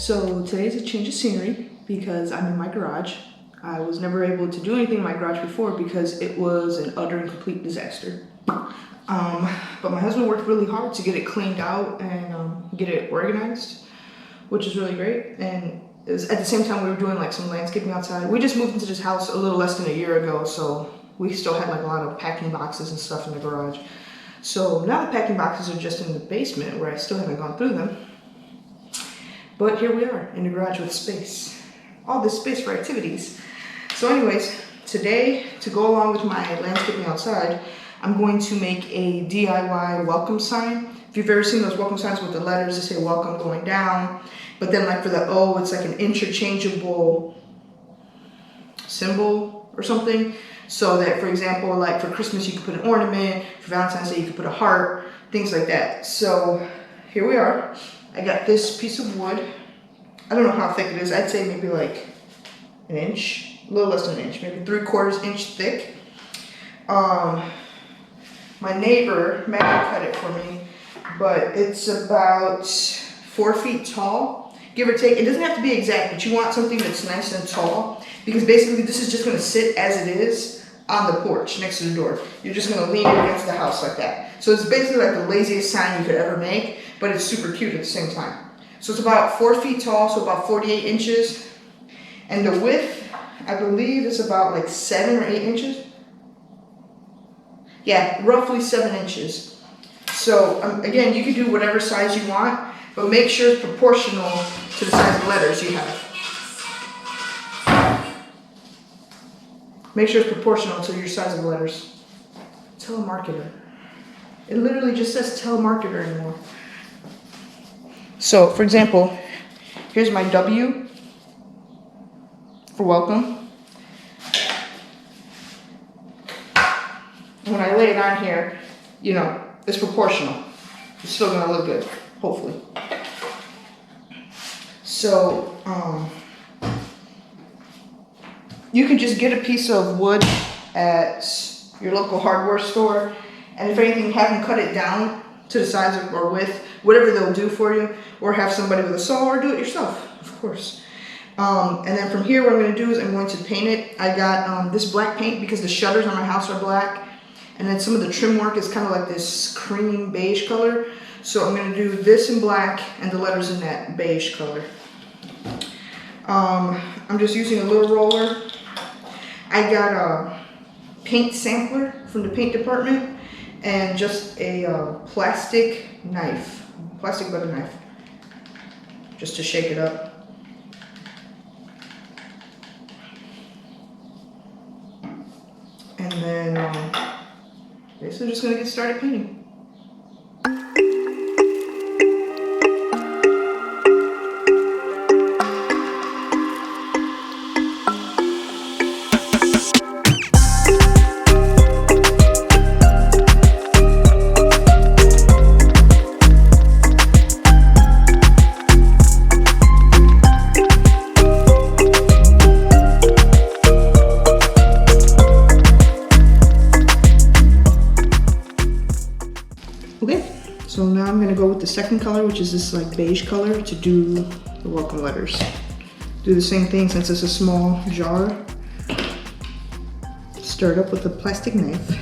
So today's a change of scenery because I'm in my garage. I was never able to do anything in my garage before because it was an utter and complete disaster. But my husband worked really hard to get it cleaned out and get it organized, which is really great. And it was, at the same time, we were doing like some landscaping outside. We just moved into this house a little less than a year ago, so we still had like a lot of packing boxes and stuff in the garage. So now the packing boxes are just in the basement where I still haven't gone through them. But here we are in the garage with space. All this space for activities. So anyways, today, to go along with my landscaping outside, I'm going to make a DIY welcome sign. If you've ever seen those welcome signs with the letters that say welcome going down, but then like for the O, it's like an interchangeable symbol or something. So that, for example, like for Christmas, you could put an ornament, for Valentine's Day, you could put a heart, things like that. So here we are. I got this piece of wood. I don't know how thick it is. I'd say maybe like an inch, a little less than an inch, maybe 3/4 inch thick. My neighbor, Maggie, cut it for me, but it's about 4 feet tall, give or take. It doesn't have to be exact, but you want something that's nice and tall, because basically this is just gonna sit as it is on the porch next to the door. You're just gonna lean it against the house like that. So it's basically like the laziest sign you could ever make, but it's super cute at the same time. So it's about 4 feet tall, so about 48 inches. And the width, I believe, is about like 7 or 8 inches. Yeah, roughly 7 inches. So again, you can do whatever size you want, but make sure it's proportional to the size of letters you have. Make sure it's proportional to your size of letters. Telemarketer. It literally just says telemarketer anymore. So, for example, here's my W for welcome. When I lay it on here, you know, it's proportional. It's still gonna look good, hopefully. So, you can just get a piece of wood at your local hardware store, and if anything, have them cut it down to the size of, or width, whatever they'll do for you, or have somebody with a saw, or do it yourself, of course. And then from here, what I'm gonna do is I'm going to paint it. I got this black paint because the shutters on my house are black. And then some of the trim work is kind of like this cream beige color. So I'm gonna do this in black and the letters in that beige color. I'm just using a little roller. I got a paint sampler from the paint department and just a plastic knife, plastic butter knife, just to shake it up. And then basically just gonna get started painting. Okay, so now I'm gonna go with the second color, which is this like beige color, to do the welcome letters. Do the same thing since it's a small jar. Stir it up with a plastic knife.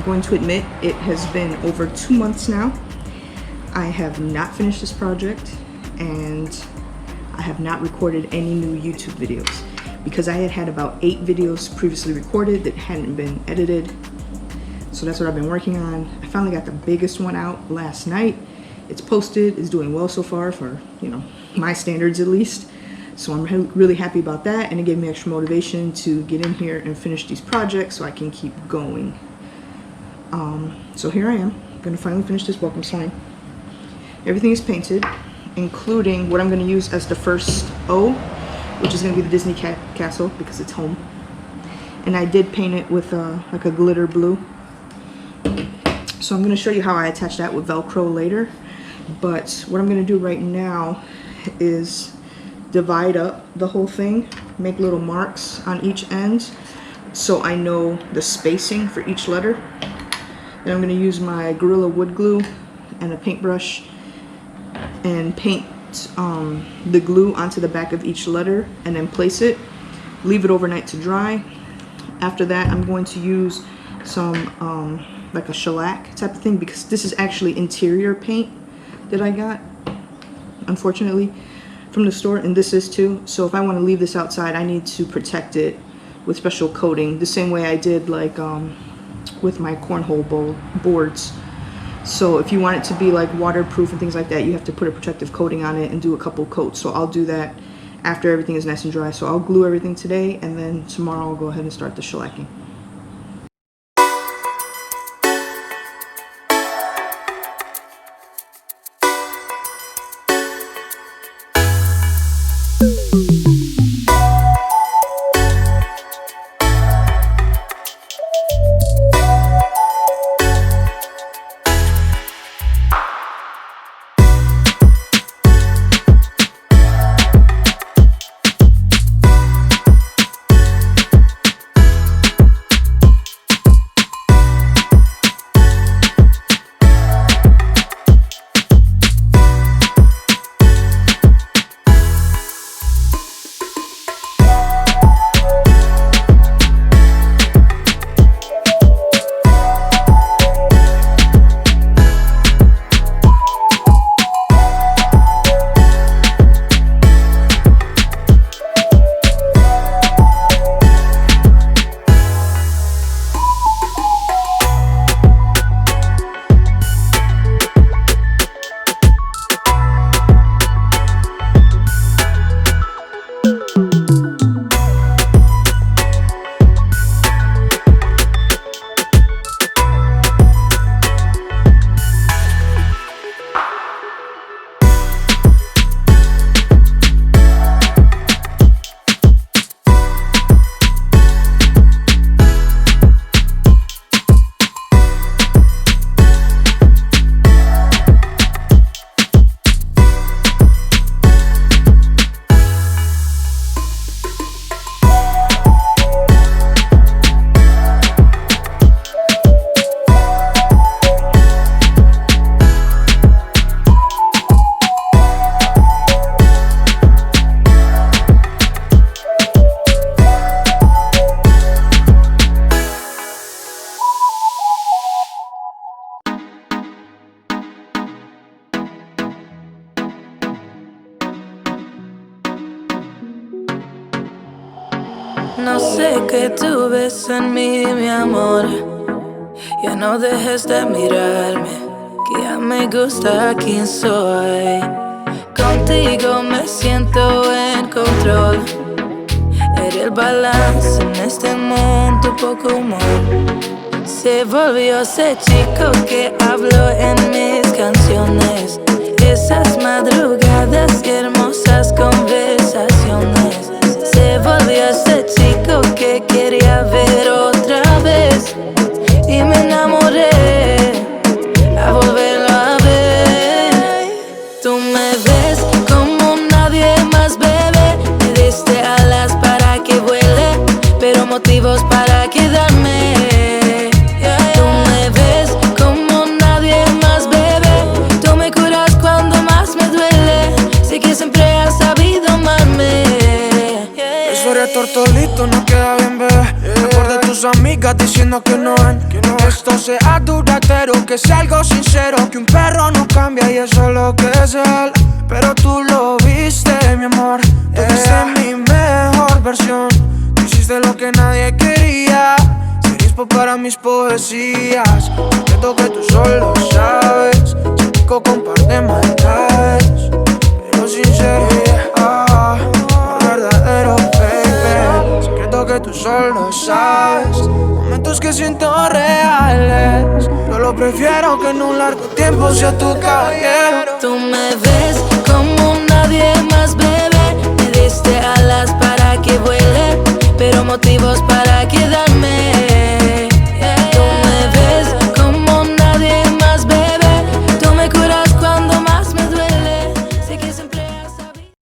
going to admit it has been over 2 months now. I have not finished this project and I have not recorded any new YouTube videos because I had about 8 videos previously recorded that hadn't been edited. So that's what I've been working on. I finally got the biggest one out last night. It's posted, it's doing well so far for, you know, my standards at least. So I'm really happy about that, and it gave me extra motivation to get in here and finish these projects so I can keep going. So here I am, gonna finally finish this welcome sign. Everything is painted, including what I'm gonna use as the first O, which is gonna be the Disney castle because it's home. And I did paint it with like a glitter blue. So I'm gonna show you how I attach that with Velcro later. But what I'm gonna do right now is divide up the whole thing, make little marks on each end so I know the spacing for each letter. Then I'm going to use my Gorilla wood glue and a paintbrush and paint the glue onto the back of each letter and then place it, leave it overnight to dry. After that I'm going to use some like a shellac type of thing, because this is actually interior paint that I got, unfortunately, from the store, and this is too. So if I want to leave this outside, I need to protect it with special coating, the same way I did like with my cornhole boards. So if you want it to be like waterproof and things like that, you have to put a protective coating on it and do a couple coats. So I'll do that after everything is nice and dry. So I'll glue everything today, and then tomorrow I'll go ahead and start the shellacking. No sé qué tú ves en mí, mi amor. Ya no dejes de mirarme, que ya me gusta quién soy. Contigo me siento en control. Eres el balance en este mundo, poco humor. Se volvió ese chico que habló en mis canciones. Esas madrugadas y hermosas conversaciones. Se volvió ese chico que quería ver otra vez. Y me enamoré a volverlo a ver. Tú me ves como nadie más, bebé. Me diste alas para que vuele, pero motivos para quedarme. Tú me ves como nadie más, bebé. Tú me curas cuando más me duele. Sé que siempre duradero, que sea algo sincero, que un perro no cambia y eso es lo que es él. Pero tú lo viste, mi amor, tú viste mi mejor versión. Tú hiciste lo que nadie quería, serías para mis poesías. Secreto que tú solo sabes, chico con par de maldades, pero sincero, verdadero, baby. Secreto que tú solo sabes, momentos que siento reales. Yo lo prefiero que en un largo tiempo sea tu caballero. Tú me ves como nadie más, bebé. Me diste alas para que vuele, pero motivos para quedarme.